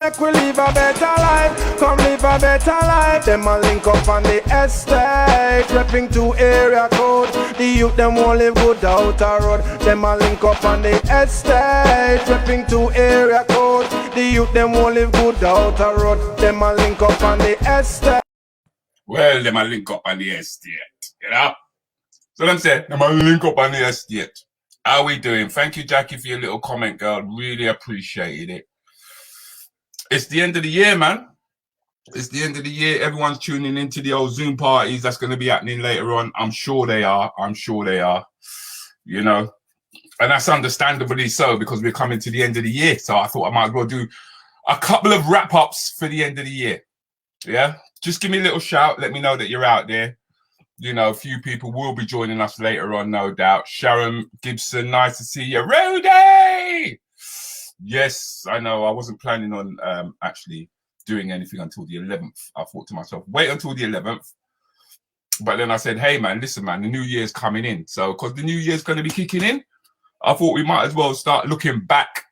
Make we live a better life, come live a better life. Them a link up on the estate, repping to area code. The youth them won't live good out a road. Them a link up on the estate, repping to area code. The youth them won't live good out a road. Them a link up on the estate. Well, them a link up on the estate, you know. So them say, them a link up on the estate. How we doing? Thank you, Jackie, for your little comment, girl. Really appreciated it. It's the end of the year, man. It's the end of the year. Everyone's tuning into the old Zoom parties that's going to be happening later on. I'm sure they are. I'm sure they are. You know, and that's understandably so because we're coming to the end of the year. So I thought I might as well do a couple of wrap-ups for the end of the year. Yeah? Just give me a little shout. Let me know that you're out there. You know, a few people will be joining us later on, no doubt. Sharon Gibson, nice to see you. Rudi! Yes, I know. I wasn't planning on actually doing anything until the 11th. I thought to myself, wait until the 11th. But then I said, hey, man, listen, man, the new year's coming in. So because the new year's going to be kicking in, I thought we might as well start looking back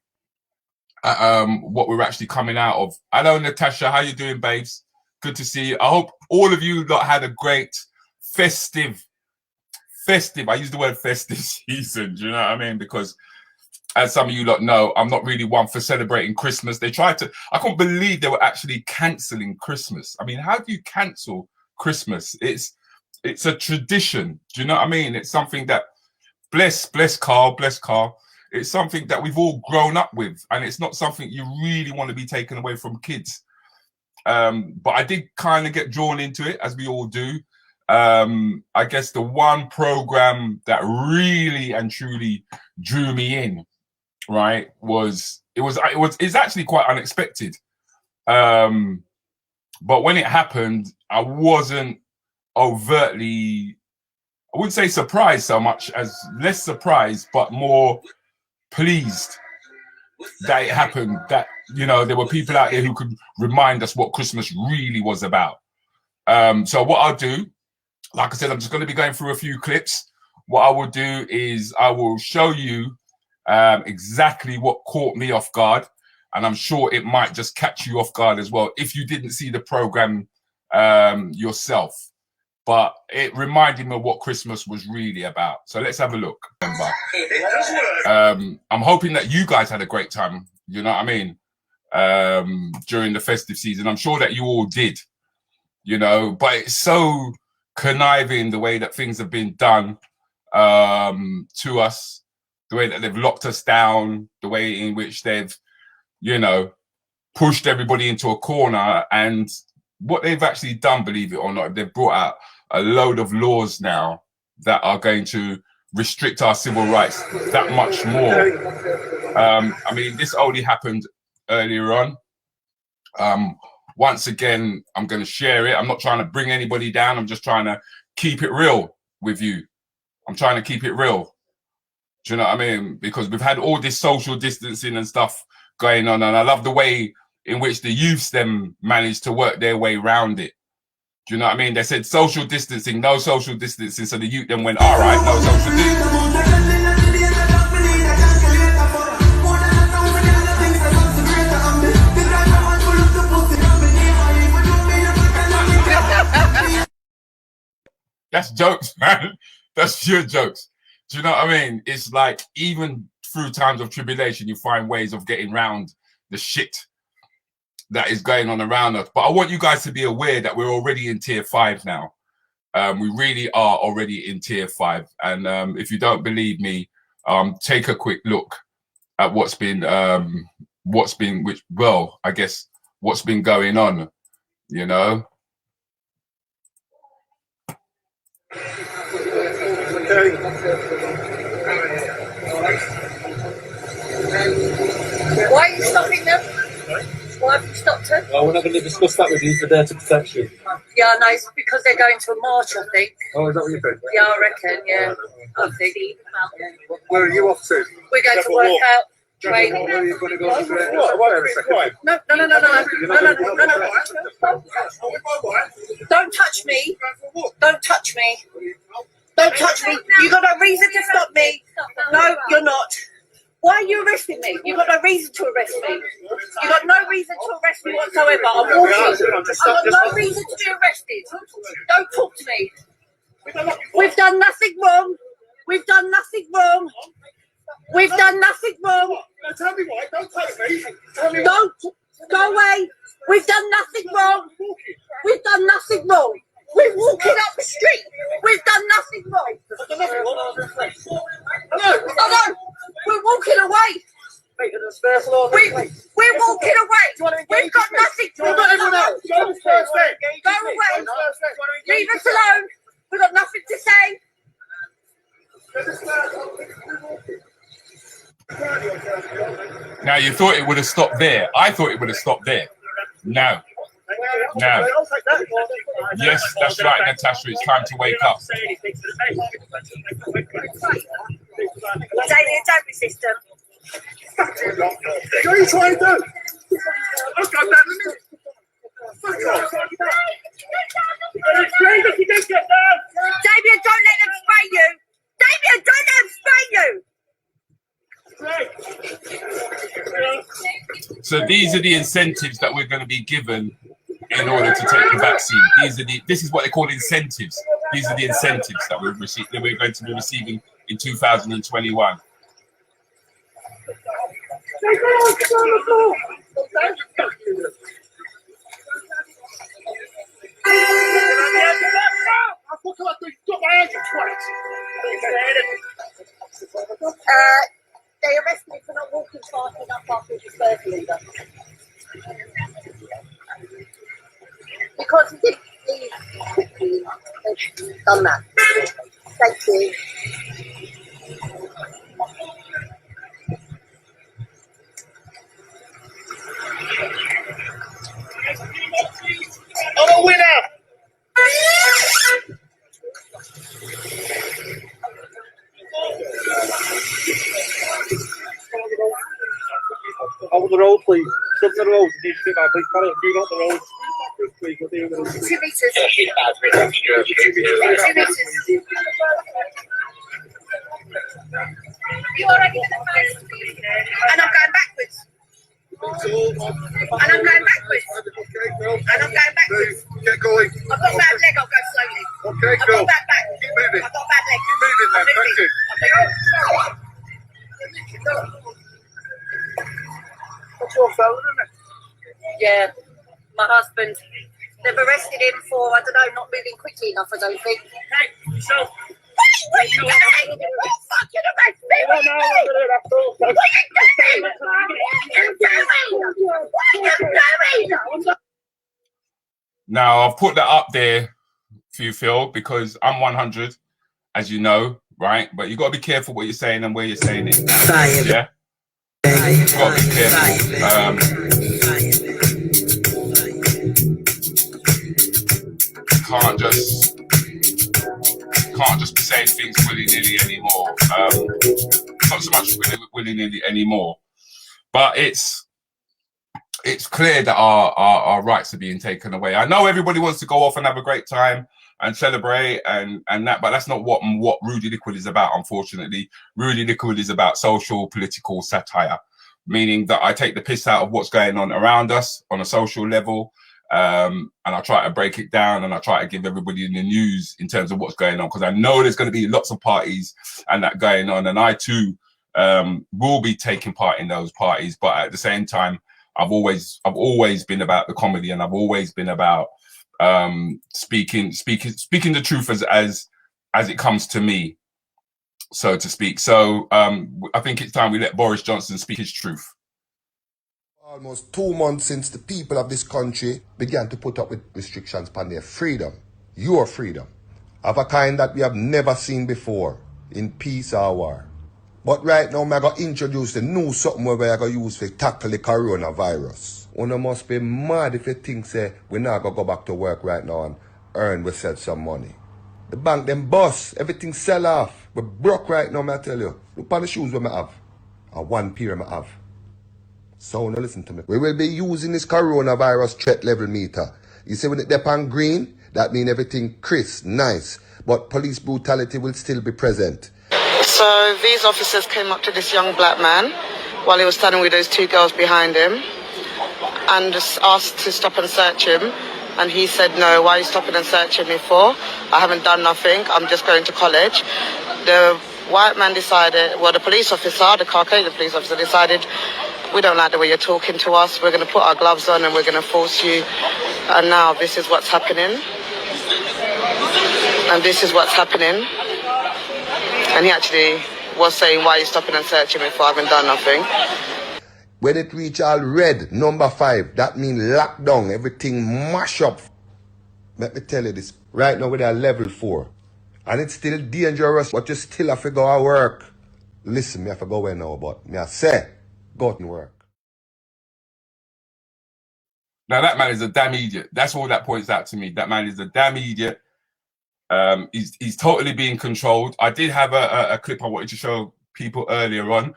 at what we're actually coming out of. Hello, Natasha. How you doing, babes? Good to see you. I hope all of you lot had a great festive, I use the word festive season. Do you know what I mean? Because as some of you lot know, I'm not really one for celebrating Christmas. They tried to, I couldn't believe they were actually cancelling Christmas. I mean, how do you cancel Christmas? It's a tradition. Do you know what I mean? It's something that, bless Carl. It's something that we've all grown up with. And it's not something you really want to be taken away from kids. But I did kind of get drawn into it, as we all do. I guess the one program that really and truly drew me in, right, it's actually quite unexpected. But when it happened, I wasn't overtly, I wouldn't say surprised so much as less surprised, but more pleased that it happened, that, you know, there were people out here who could remind us what Christmas really was about. So what I'll do, like I said, I'm just going to be going through a few clips. What I will do is I will show you exactly what caught me off guard. And I'm sure it might just catch you off guard as well if you didn't see the program yourself. But it reminded me of what Christmas was really about. So let's have a look. I'm hoping that you guys had a great time, you know what I mean, during the festive season. I'm sure that you all did, you know, but it's so conniving the way that things have been done to us, the way that they've locked us down, the way in which they've, you know, pushed everybody into a corner. And what they've actually done, believe it or not, they've brought out a load of laws now that are going to restrict our civil rights that much more. I mean, this only happened earlier on. Once again, I'm going to share it. I'm not trying to bring anybody down. I'm just trying to keep it real with you. I'm trying to keep it real. Do you know what I mean? Because we've had all this social distancing and stuff going on. And I love the way in which the youths then managed to work their way around it. Do you know what I mean? They said social distancing, no social distancing. So the youth then went, all right, no social distancing. That's jokes, man. That's pure jokes. Do you know what I mean? It's like even through times of tribulation, you find ways of getting around the shit that is going on around us. But I want you guys to be aware that we're already in tier 5 now. We really are already in tier 5. And if you don't believe me, take a quick look at what's been going on, you know. Why are you stopping them? Why have you stopped them? Well, we're not going to discuss that with you for data protection. Yeah, no, it's because they're going to a march, I think. Oh, is that what you think? Yeah, I reckon, yeah. I think. Where are you off to? We're going to work out training. Where are you going to go? No. Don't touch me. Don't touch me. Don't touch me. You got no reason to stop me. No, you're not. Why are you arresting me? You've got no reason to arrest me. You've got no reason to arrest me whatsoever. I'm walking. I've got no reason to be arrested. Don't talk to me. We've done nothing wrong. We've done nothing wrong. We've done nothing wrong. Tell me why. Don't tell me. Tell me Don't go away. We've done nothing wrong. We've done nothing wrong. We're walking up the street. We've done nothing wrong. Hello. We're walking away. We're walking away. We've got nothing to do. Go away. Leave us alone. We've got nothing to say. Now, you thought it would have stopped there. I thought it would have stopped there. No. No. Yes, that's right, Natasha. It's time to wake up. Damien, don't resist them. What are you trying to do? I'll go down the minute. Damien, don't let them spray you. Damien, don't let them spray you. So these are the incentives that we're going to be given in order to take the vaccine. This is what they call incentives. These are the incentives that we're going to be receiving in 2021. They arrested me for not walking fast enough after the first leader. Because he didn't leave quickly enough. They've done that. Thank you. I'm a winner! Over the road, please. Stop the road. You need to get my big car. You got the road. 2 meters. 2 meters. You already in the first. And I'm going backwards. And I'm going backwards. And I'm going backwards. Get going. I've got a bad leg, I'll go slowly. Okay, I've go. got a bad back. Keep moving. I've got a bad leg. Keep moving then. Thank you. What's your fella, isn't it? Yeah, my husband. They've arrested him for, I don't know, not moving quickly enough, I don't think. Hey, yourself. What are you doing? You fucking arrest me! What are you doing? What are you doing? Now, I've put that up there for you, Phil, because I'm 100, as you know, right? But you got to be careful what you're saying and where you're saying it. Yeah? You've got to be careful. Can't just be saying things willy-nilly anymore. Not so much willy-nilly anymore. But it's clear that our rights are being taken away. I know everybody wants to go off and have a great time and celebrate and that, but that's not what Rudi Lickwood is about, unfortunately. Rudi Lickwood is about social, political satire, meaning that I take the piss out of what's going on around us on a social level, and I try to break it down, and I try to give everybody in the news in terms of what's going on, because I know there's going to be lots of parties and that going on, and I too will be taking part in those parties. But at the same time, I've always been about the comedy, and I've always been about speaking the truth as it comes to me, so to speak. So I think it's time we let Boris Johnson speak his truth. Almost 2 months since the people of this country began to put up with restrictions upon their freedom, your freedom, of a kind that we have never seen before, in peace or war. But right now, I'm going to introduce the new something where we're going to use to tackle the coronavirus. One must be mad if you think, say, we're not going to go back to work right now and earn ourselves some money. The bank, them bust, everything sell off. We're broke right now, I tell you. Look at the shoes we have, or one pair I have. So now listen to me. We will be using this coronavirus threat level meter. You see when it's on green, that means everything crisp, nice. But police brutality will still be present. So these officers came up to this young black man while he was standing with those two girls behind him and just asked to stop and search him. And he said, no, why are you stopping and searching me for? I haven't done nothing. I'm just going to college. The white man decided, well, the police officer, the Caucasian police officer decided, we don't like the way you're talking to us. We're going to put our gloves on and we're going to force you. And now this is what's happening. And this is what's happening. And he actually was saying, why are you stopping and searching me for? I haven't done nothing. When it reach all red, number 5, that means lockdown, everything mash up. Let me tell you this, right now we're at level 4. And it's still dangerous, but you still have to go to work. Listen, me have to go away now, but me I say, go to work. Now that man is a damn idiot. That's all that points out to me. That man is a damn idiot. He's totally being controlled. I did have a clip I wanted to show people earlier on.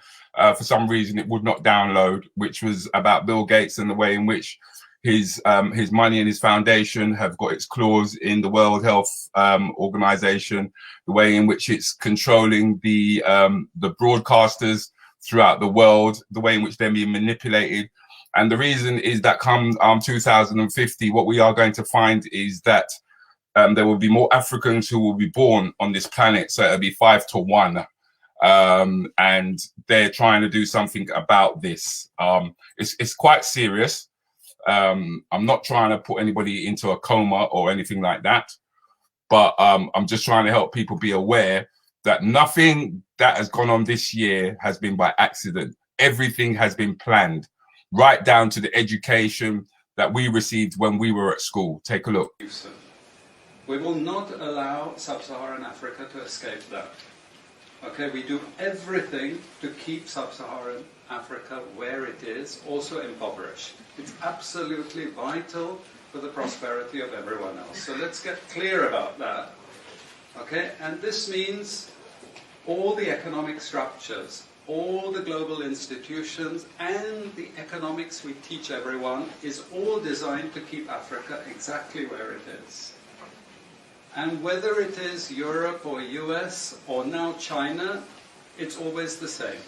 For some reason, it would not download, which was about Bill Gates and the way in which his money and his foundation have got its claws in the World Health Organization, the way in which it's controlling the broadcasters throughout the world, the way in which they're being manipulated. And the reason is that come 2050, what we are going to find is that there will be more Africans who will be born on this planet. So it'll be 5 to 1. And they're trying to do something about this. It's quite serious. I'm not trying to put anybody into a coma or anything like that, but I'm just trying to help people be aware that nothing that has gone on this year has been by accident. Everything has been planned, right down to the education that we received when we were at school. Take a look. We will not allow sub-Saharan Africa to escape that. Okay, we do everything to keep sub-Saharan Africa where it is, also impoverished. It's absolutely vital for the prosperity of everyone else. So let's get clear about that. Okay, and this means all the economic structures, all the global institutions, and the economics we teach everyone is all designed to keep Africa exactly where it is. And whether it is Europe or US or now China, it's always the same.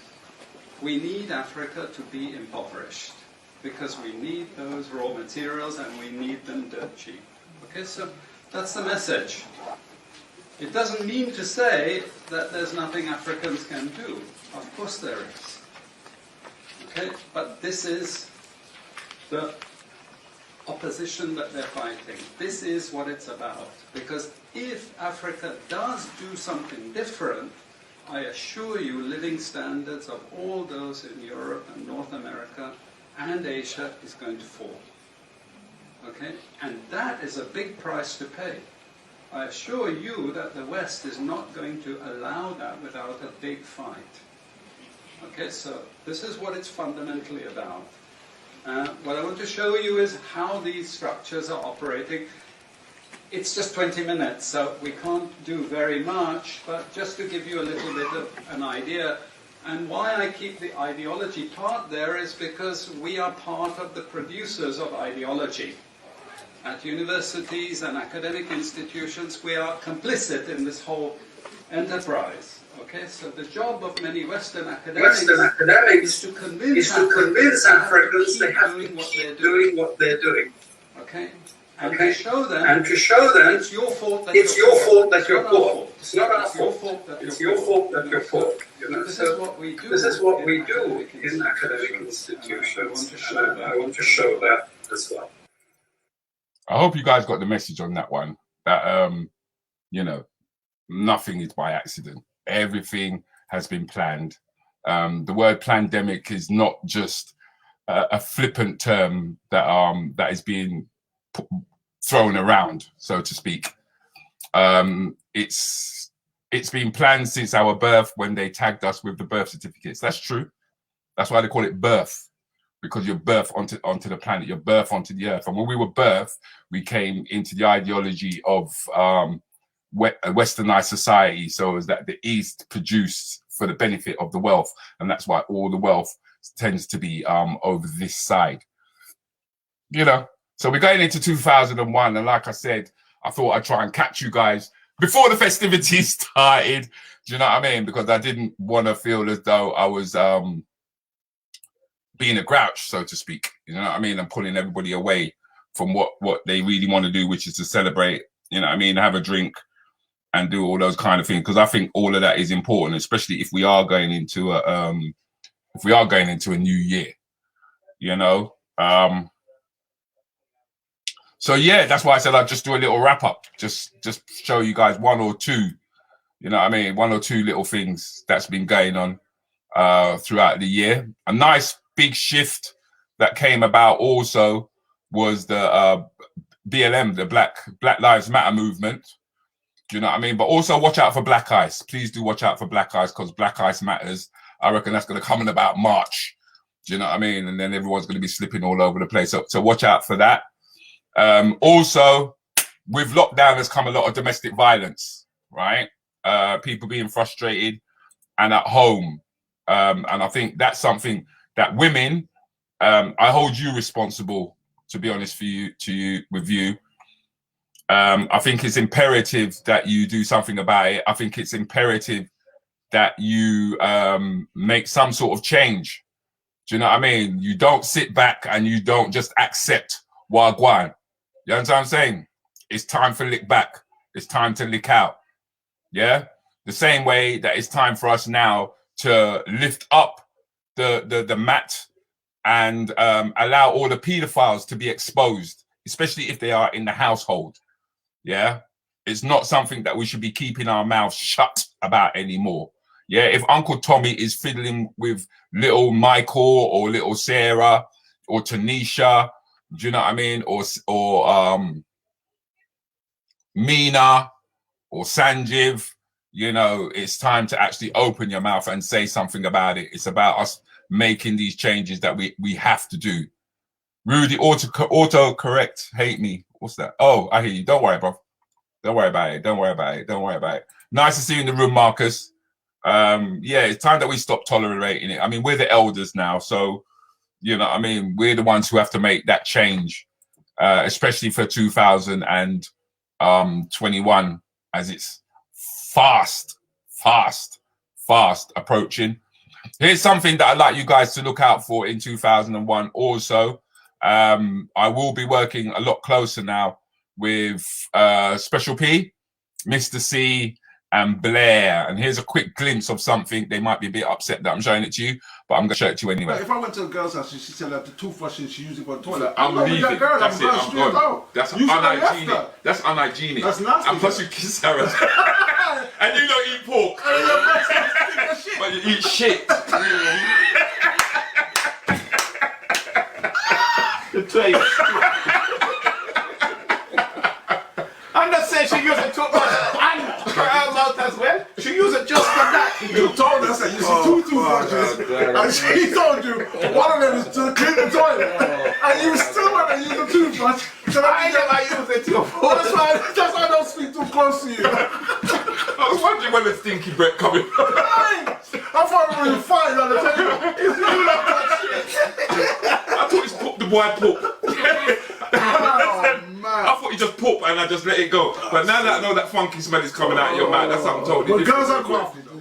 We need Africa to be impoverished because we need those raw materials and we need them dirt cheap. Okay, so that's the message. It doesn't mean to say that there's nothing Africans can do. Of course there is. Okay, but this is the opposition that they're fighting. This is what it's about. Because if Africa does do something different, I assure you living standards of all those in Europe and North America and Asia is going to fall. Okay? And that is a big price to pay. I assure you that the West is not going to allow that without a big fight. Okay, so this is what it's fundamentally about. What I want to show you is how these structures are operating. It's just 20 minutes, so we can't do very much, but just to give you a little bit of an idea. And why I keep the ideology part there is because we are part of the producers of ideology. At universities and academic institutions, we are complicit in this whole enterprise. Okay, so the job of many Western academics is to convince Africans they have to keep doing what they're doing. Okay, and to show them it's your fault that you're poor. It's not our fault. It's your fault that you're poor. You know, this is what we do in academic institutions, and I want to show that as well. I hope you guys got the message on that one. That you know, nothing is by accident. Everything has been planned. The word pandemic is not just a flippant term that is being thrown around, so to speak. It's been planned since our birth when they tagged us with the birth certificates. That's true. That's why they call it birth, because you're birthed onto the planet, you're birthed onto the earth. And when we were birthed, we came into the ideology of a westernized society, so is that the East produced for the benefit of the wealth, and that's why all the wealth tends to be over this side. You know, so we're going into 2001, and like I said, I thought I'd try and catch you guys before the festivities started. Do you know what I mean? Because I didn't want to feel as though I was being a grouch, so to speak. You know what I mean? And pulling everybody away from what they really want to do, which is to celebrate. You know what I mean? Have a drink and do all those kind of things. Because I think all of that is important, especially if we are going into a new year. You know. So yeah, that's why I said I'd just do a little wrap up, just show you guys one or two, you know what I mean, one or two little things that's been going on throughout the year. A nice big shift that came about also was the BLM, the Black Lives Matter movement. Do you know what I mean? But also watch out for Black Ice. Please do watch out for Black Ice, because Black Ice matters. I reckon that's going to come in about March. Do you know what I mean? And then everyone's going to be slipping all over the place. So watch out for that. Also, with lockdown has come a lot of domestic violence, right? People being frustrated and at home. And I think that's something that women, I hold you responsible, to be honest with you. I think it's imperative that you do something about it. I think it's imperative that you make some sort of change. Do you know what I mean? You don't sit back and you don't just accept wagwan. You understand what I'm saying? It's time for lick back. It's time to lick out. Yeah? The same way that it's time for us now to lift up the mat and allow all the pedophiles to be exposed, especially if they are in the household. Yeah? It's not something that we should be keeping our mouths shut about anymore. Yeah? If Uncle Tommy is fiddling with little Michael or little Sarah or Tanisha, do you know what I mean? Or Mina or Sanjiv, you know, it's time to actually open your mouth and say something about it. It's about us making these changes that we have to do. Rudi, auto correct, hate me. What's that? Oh, I hear you. Don't worry, bro. Don't worry about it. Don't worry about it. Don't worry about it. Nice to see you in the room, Marcus. Yeah, it's time that we stop tolerating it. I mean, we're the elders now, so you know what I mean? We're the ones who have to make that change, especially for 2021, as it's fast approaching. Here's something that I'd like you guys to look out for in 2001 also. I will be working a lot closer now with Special P, Mr. C, and Blair. And here's a quick glimpse of something. They might be a bit upset that I'm showing it to you, but I'm going to show it to you anyway. If I went to a girl's house and she said that the toothbrush she used it for the toilet, I'm leaving. That's it. I'm gone. That's unhygienic. That's unhygienic. That's nasty. And plus you kiss her. And you don't eat pork. But you eat shit. I'm not saying she used it toothbrush and her mouth as well. She used it just for that. You told us that you see two toothbrushes, and she told you one of them is to clean the toilet, and you still want to use the toothbrush. So I never use it to That's why I don't speak too close to you. I was wondering when the stinky breath coming. I thought we were fine on the table. It's really not that shit. I thought it's the boy poop. Oh, man. I thought you just poop and I just let it go. But now that I know that funky smell is coming out of your mouth, that's something totally different. But girls are crafty though.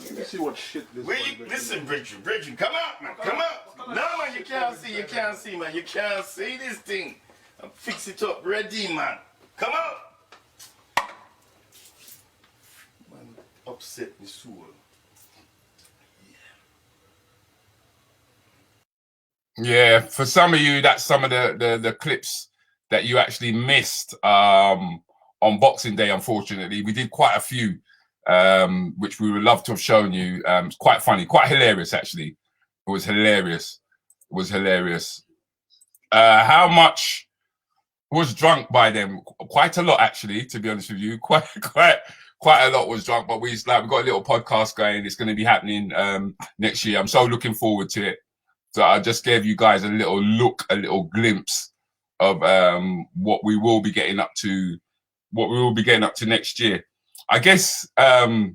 Let me see what shit this is. Listen, Bridget, come out, man, come out. No, man, you can't see, man. You can't see this thing. I'll fix it up, ready, man. Come out. Man, upset my soul. Yeah, for some of you, that's some of the clips that you actually missed on Boxing Day, unfortunately. We did quite a few, which we would love to have shown you. It's quite funny, quite hilarious, actually. It was hilarious. How much was drunk by them? Quite a lot, actually, to be honest with you. Quite a lot was drunk, but we've got a little podcast going. It's going to be happening next year. I'm so looking forward to it. So I just gave you guys a little look, a little glimpse of what we will be getting up to, next year. I guess, you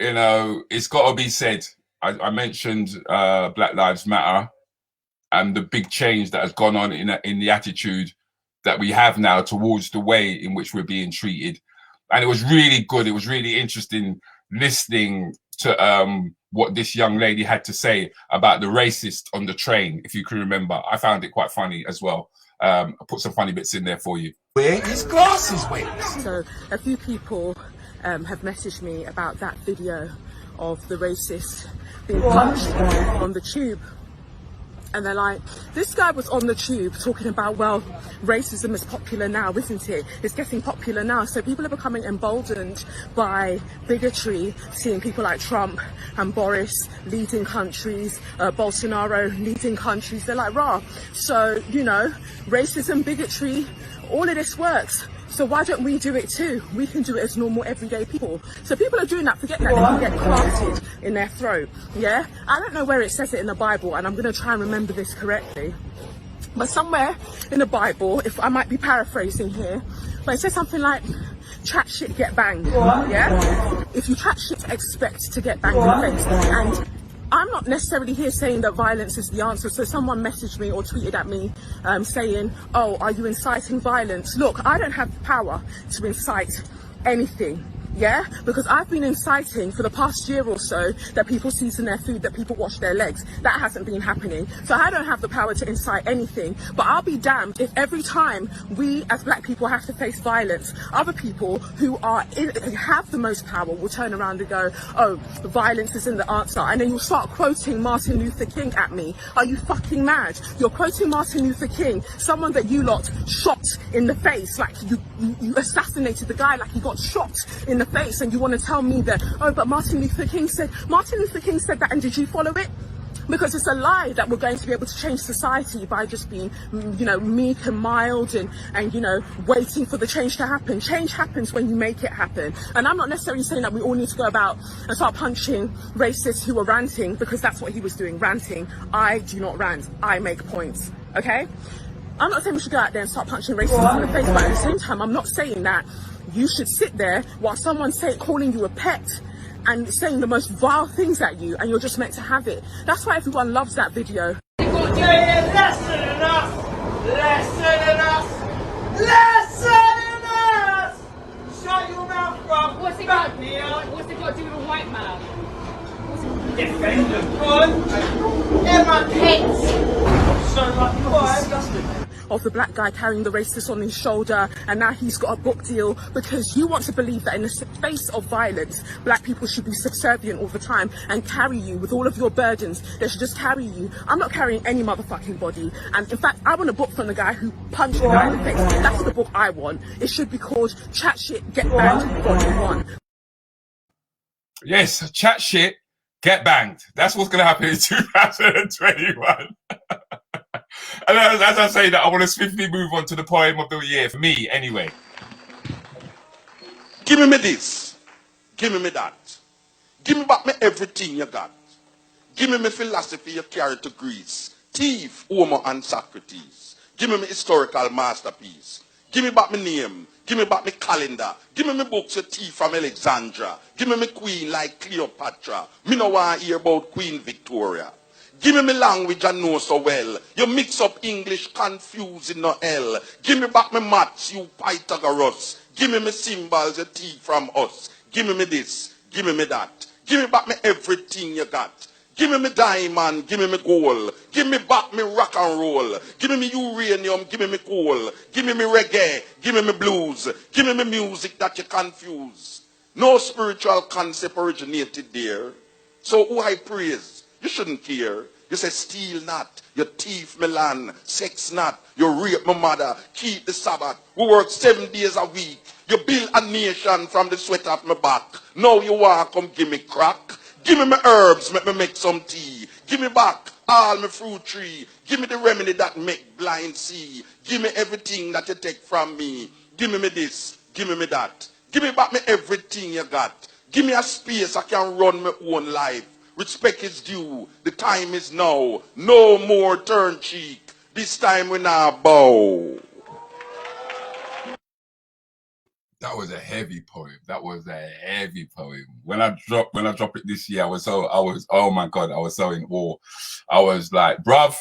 know, it's got to be said. I mentioned Black Lives Matter, and the big change that has gone on in the attitude that we have now towards the way in which we're being treated. And it was really good. It was really interesting listening to what this young lady had to say about the racist on the train, if you can remember. I found it quite funny as well. I put some funny bits in there for you. Where his glasses went. So a few people have messaged me about that video of the racist being punched on the tube. And they're like, this guy was on the tube talking about, well, racism is popular now, isn't it? It's getting popular now. So people are becoming emboldened by bigotry, seeing people like Trump and Boris leading countries, Bolsonaro leading countries. They're like, rah. So, you know, racism, bigotry, all of this works. So why don't we do it too? We can do it as normal, everyday people. So people are doing that, forget that they can get planted in their throat, yeah? I don't know where it says it in the Bible, and I'm going to try and remember this correctly. But somewhere in the Bible, if I might be paraphrasing here, but it says something like, chat shit, get banged, yeah? If you chat shit, expect to get banged in the face. And I'm not necessarily here saying that violence is the answer. So someone messaged me or tweeted at me saying, oh, are you inciting violence? Look, I don't have the power to incite anything. Yeah, because I've been inciting for the past year or so that people season their food, that people wash their legs. That hasn't been happening. So I don't have the power to incite anything. But I'll be damned if every time we as black people have to face violence, other people who have the most power will turn around and go, oh, violence isn't the answer. And then you'll start quoting Martin Luther King at me. Are you fucking mad? You're quoting Martin Luther King, someone that you lot shot in the face, like you assassinated the guy, like he got shot in the face, and you want to tell me that, oh, but Martin Luther King said that, and did you follow it? Because it's a lie that we're going to be able to change society by just being, you know, meek and mild and you know, waiting for the change to happen. Change happens when you make it happen. And I'm not necessarily saying that we all need to go about and start punching racists who are ranting, because that's what he was doing, ranting. I do not rant, I make points, okay? I'm not saying we should go out there and start punching racists in the face, but at the same time, I'm not saying that you should sit there while someone's calling you a pet and saying the most vile things at you, and you're just meant to have it. That's why everyone loves that video. Lesson enough! Lesson enough! Lesson enough! Shut your mouth, bruv! What's it got to do with a white man? Defend them, good! They're my pets! So much disgusting. Of the black guy carrying the racist on his shoulder, and now he's got a book deal because you want to believe that in the face of violence, black people should be subservient all the time and carry you with all of your burdens. They should just carry you. I'm not carrying any motherfucking body. And in fact, I want a book from the guy who punched the guy in the face. That's the book I want. It should be called Chat Shit, Get Banged, Volume 1. Yes, chat shit, get banged. That's what's going to happen in 2021. And as I say that, I want to swiftly move on to the poem of the year, for me anyway. Give me this. Give me that. Give me back me everything you got. Give me philosophy you carry to Greece. Thief, Homer and Socrates. Give me historical masterpiece. Give me back my name. Give me back my calendar. Give me books you thief from Alexandria. Give me queen like Cleopatra. Me no want to hear about Queen Victoria. Give me language I know so well. You mix up English, confusing no hell. Give me back my maths, you Pythagoras. Give me symbols you thief from us. Give me this, give me that. Give me back me everything you got. Give me diamond, give me gold. Give me back me rock and roll. Give me uranium, give me coal. Give me reggae, give me blues. Give me music that you confuse. No spiritual concept originated there. So who I praise? You shouldn't care. You say, steal not, you thief me land, sex not, you rape my mother, keep the Sabbath, we work 7 days a week, you build a nation from the sweat of my back. Now you want to come give me crack? Give me my herbs, make me make some tea. Give me back all my fruit tree. Give me the remedy that make blind see. Give me everything that you take from me. Give me this, give me that. Give me back me everything you got. Give me a space I can run my own life. Respect is due. The time is now. No more turn cheek. This time we now bow. That was a heavy poem. That was a heavy poem. When I drop it this year, I was oh my God, I was so in awe. I was like, bruv,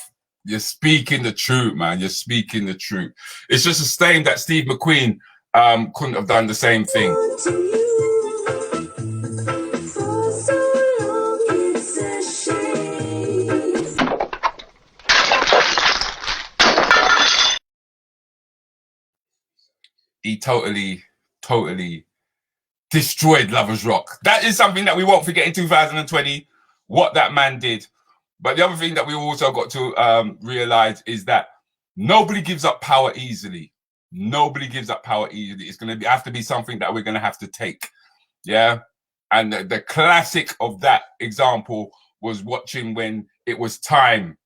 You're speaking the truth, man. You're speaking the truth. It's just a shame that Steve McQueen couldn't have done the same thing. He totally destroyed Lovers Rock. That is something that we won't forget in 2020, what that man did. But the other thing that we also got to realize is that nobody gives up power easily. Nobody gives up power easily. It's going to have to be something that we're going to have to take. Yeah. And the classic of that example was watching when it was time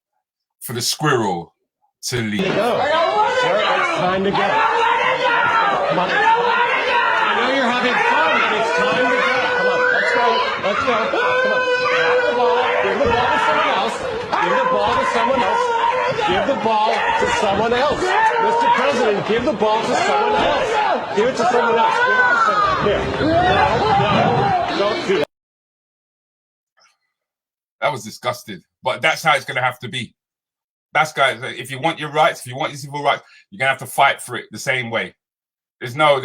for the squirrel to leave. It's time to go. Come on. I know you're having fun, but it's time to go. Come on, let's go. Let's go. Come on. Give the ball to someone else. Give the ball to someone else. Give the ball to someone else. Mr. President, give the ball to someone else. Give it to someone else. Give it to someone. Here. No, don't do that. That was disgusting. But that's how it's going to have to be. That's, guys, if you want your rights, if you want your civil rights, you're going to have to fight for it the same way. There's no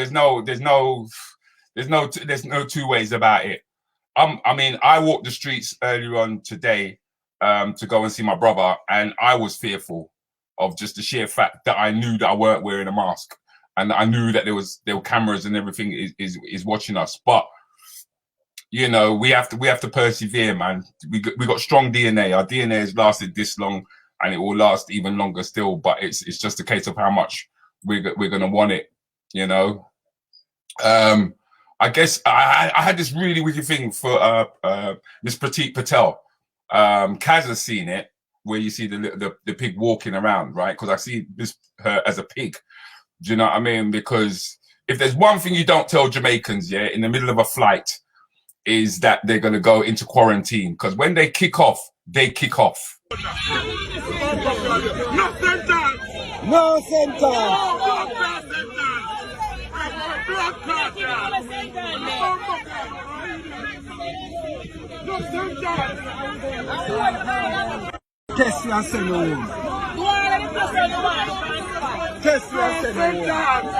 two ways about it. I mean, I walked the streets earlier on today to go and see my brother, and I was fearful of just the sheer fact that I knew that I weren't wearing a mask, and I knew that there were cameras and everything is watching us. But you know, we have to persevere, man. We got strong DNA. Our DNA has lasted this long, and it will last even longer still. But it's just a case of how much we're gonna want it. You know, I guess I had this really wicked thing for Miss Pratik Patel. Kaz has seen it, where you see the pig walking around, right? Because I see her as a pig. Do you know what I mean? Because if there's one thing you don't tell Jamaicans, yeah, in the middle of a flight, is that they're gonna go into quarantine. Because when they kick off, they kick off. No sentence. Test you and send you home. Test you and send you home.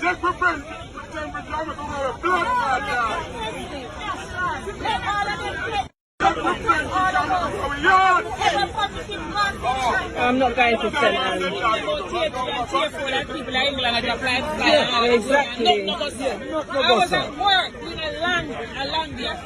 Just prepare I'm not going to send them. Exactly. I was at work in a land there.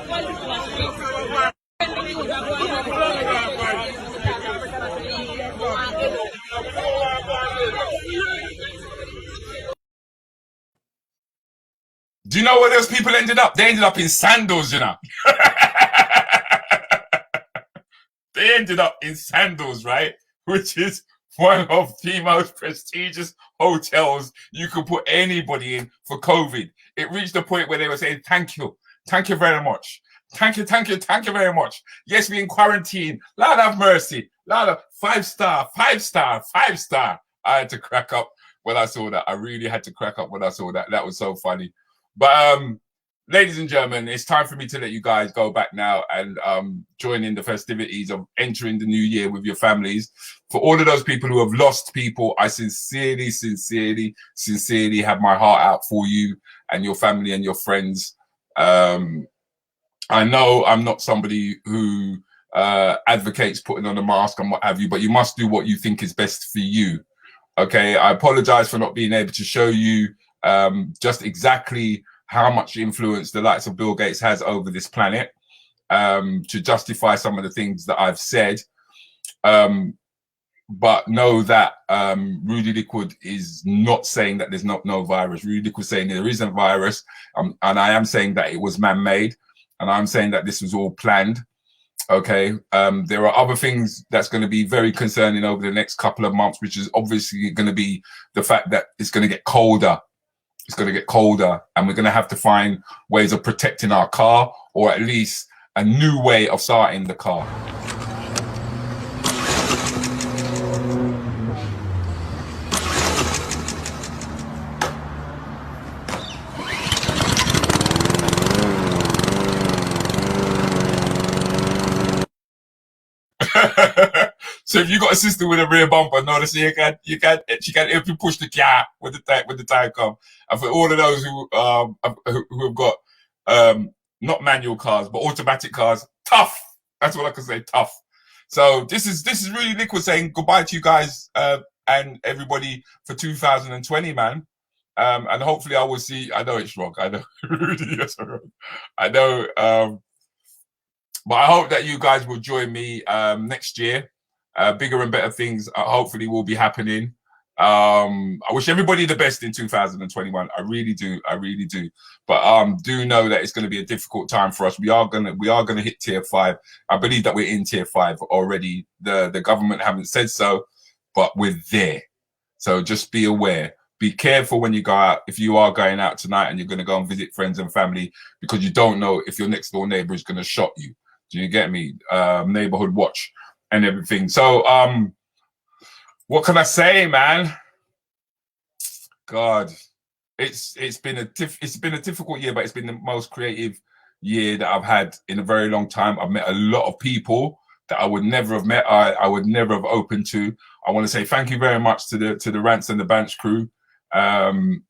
Do you know where those people ended up? They ended up in sandals, you know. They ended up in sandals, right? Which is one of the most prestigious hotels you could put anybody in for COVID. It reached the point where they were saying, thank you very much. Thank you very much. Yes, we're in quarantine. Lord have mercy. Lord of 5-star. I had to crack up when I saw that. I really had to crack up when I saw that. That was so funny. But ladies and gentlemen, it's time for me to let you guys go back now and join in the festivities of entering the new year with your families. For all of those people who have lost people, I sincerely have my heart out for you and your family and your friends. I know I'm not somebody who advocates putting on a mask and what have you, but you must do what you think is best for you. Okay, I apologize for not being able to show you just exactly how much influence the likes of Bill Gates has over this planet to justify some of the things that I've said. But know that Rudi Lickwood is not saying that there's no virus. Rudi Lickwood is saying there isn't virus, and I am saying that it was man-made, and I'm saying that this was all planned. Okay, there are other things that's going to be very concerning over the next couple of months, which is obviously going to be the fact that it's going to get colder. It's going to get colder, and we're going to have to find ways of protecting our car, or at least a new way of starting the car. So if you got a sister with a rear bumper, notice she can help you push the car when the time come. And for all of those who have got not manual cars but automatic cars, tough. That's what I can say, tough. So this is Rudi Lickwood saying goodbye to you guys and everybody for 2020, man. And hopefully I will see. I know it's wrong. I know Rudy, that's wrong. I know. But I hope that you guys will join me next year. Bigger and better things hopefully will be happening. I wish everybody the best in 2021. I really do. But do know that it's going to be a difficult time for us. We are gonna hit tier 5. I believe that we're in tier 5 already. The government haven't said so, but we're there. So just be aware. Be careful when you go out. If you are going out tonight and you're going to go and visit friends and family, because you don't know if your next door neighbor is going to shot you. Do you get me? Neighborhood watch and everything. So what can I say, man? God, it's been a difficult year, but it's been the most creative year that I've had in a very long time. I've met a lot of people that I would never have met. I would never have opened to. I want to say thank you very much to the Rants and the Bants crew,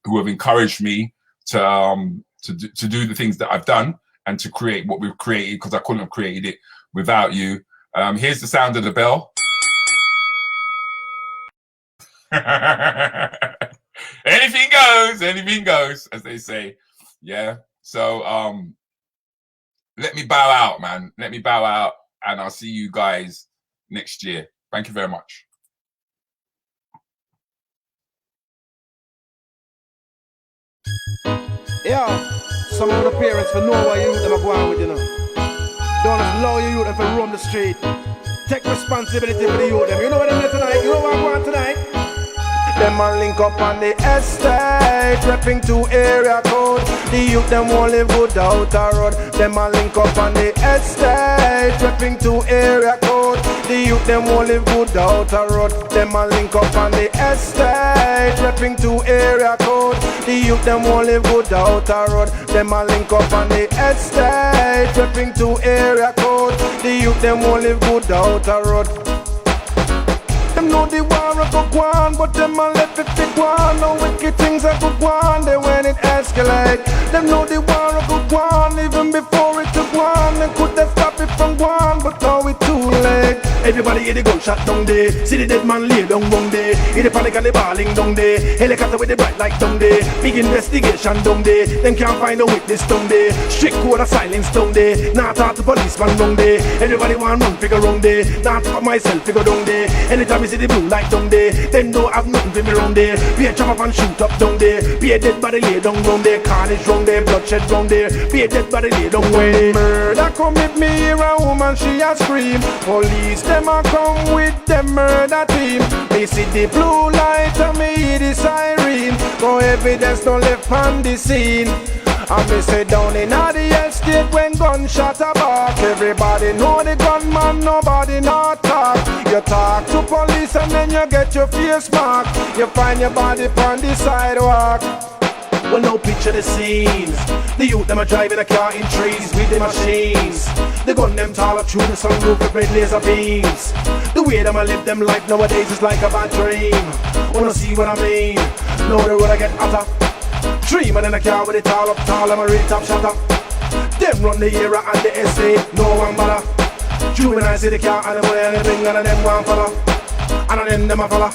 who have encouraged me to do the things that I've done and to create what we've created, because I couldn't have created it without you. Here's the sound of the bell. Anything goes, as they say. Yeah. So let me bow out, man. Let me bow out, and I'll see you guys next year. Thank you very much. Yeah, some of the parents for know what you them are going with, you know. Don't allow your youth them to roam the street. Take responsibility for the youth them. You know what I'm doing tonight? You know what I'm going tonight? Them a link up on the estate, repping to area code. The youth them won't live good out a road. Them a link up on the estate, repping to area code. The youth them won't live good out a road. Them a link up on the estate, repping to area code. The youth them won't live good out a road. Them a link up on the estate, repping to area code. The youth them won't live good out a road. Them know the war a go on, but them a let it go on. No wicked things a go on, they when it escalate. Them know the war a go on, even before it took on. They could have stopped it from going, but now it's too late. Everybody hear the gunshot down there. See the dead man lay down there. Hear the panic and the bawling down there. Helicopter with the bright light down there. Big investigation down there. Them can't find a witness down there. Strict code of silence down there. Not talk to policeman down there. Everybody want run figure round there. Not talk myself figure down there. Anytime you see the blue light down there, then don't have nothing for me round there. Be a chop up and shoot up down there. Be a dead body lay down there. Carnage round there. Bloodshed round there. Be a dead body lay down there. Murder come with me here, a woman she a scream. Police them a come with them murder team. Me see the blue light and me hear the siren. No evidence no left on the scene. And me say down in the estate when gunshot a bark. Everybody know the gunman, nobody not talk. You talk to police and then you get your face marked. You find your body on the sidewalk. Well, now picture the scenes. The youth them are driving a car in trees with the machines. The gun them tall up through the sunroof with red laser beams. The way them a live them life nowadays is like a bad dream. Wanna see what I mean? Know the road I get hotter. Dreaming in a car with it tall up tall, I'm a real top shotter. Them run the era and the estate, no one bother. Juvenile see the car and the boy and the thing, and them one follow. And them a follow.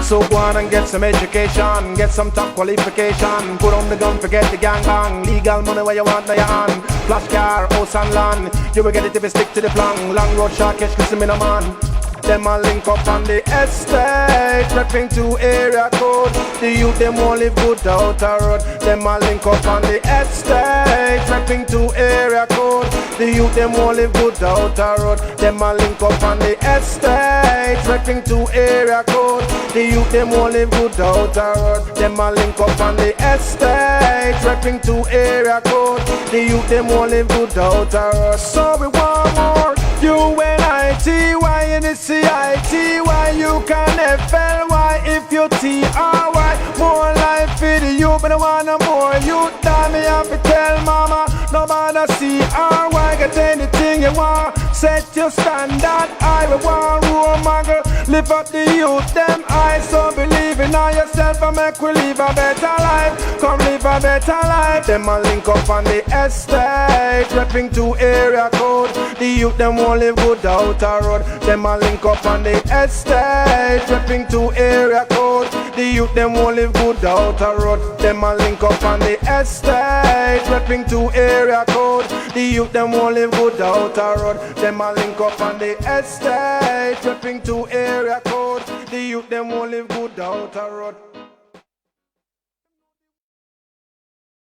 So go on and get some education, get some top qualification. Put on the gun, forget the gang bang. Legal money where you want, now your hand. Flash car, house and land. You will get it if you stick to the plan. Long road shot, catch listen me no man. Them a link up on the estate, repping to area code. The youth them won't live good out a road. Them a link up on the estate, repping to area code. The youth them won't live good out a road. Them a link up on the estate, repping to area code. The youth them won't live good out a road. Them a link up on the estate, repping to area code. The youth them won't live good out a road. So we want more. U-N-I-T-Y and it's C-I-T-Y. You can F-L-Y if you T-R-Y. More life for the youth, but I want no more youth. Tell me have to tell mama, no matter C-R-Y. Get anything you want, set your standard. I will want role model. Lift up the youth, them eyes. So believe in yourself and make we live a better life. Come live a better life. Them a link up on the estate, repping to area code. The youth them won't live good out a road. Them a link up on the estate, repping to area code. The youth them won't live good out a road. Them a link up on the estate, repping to area code. The youth them won't live good out a road. Them a link up on the estate, repping to area code. The youth them won't live good out a road.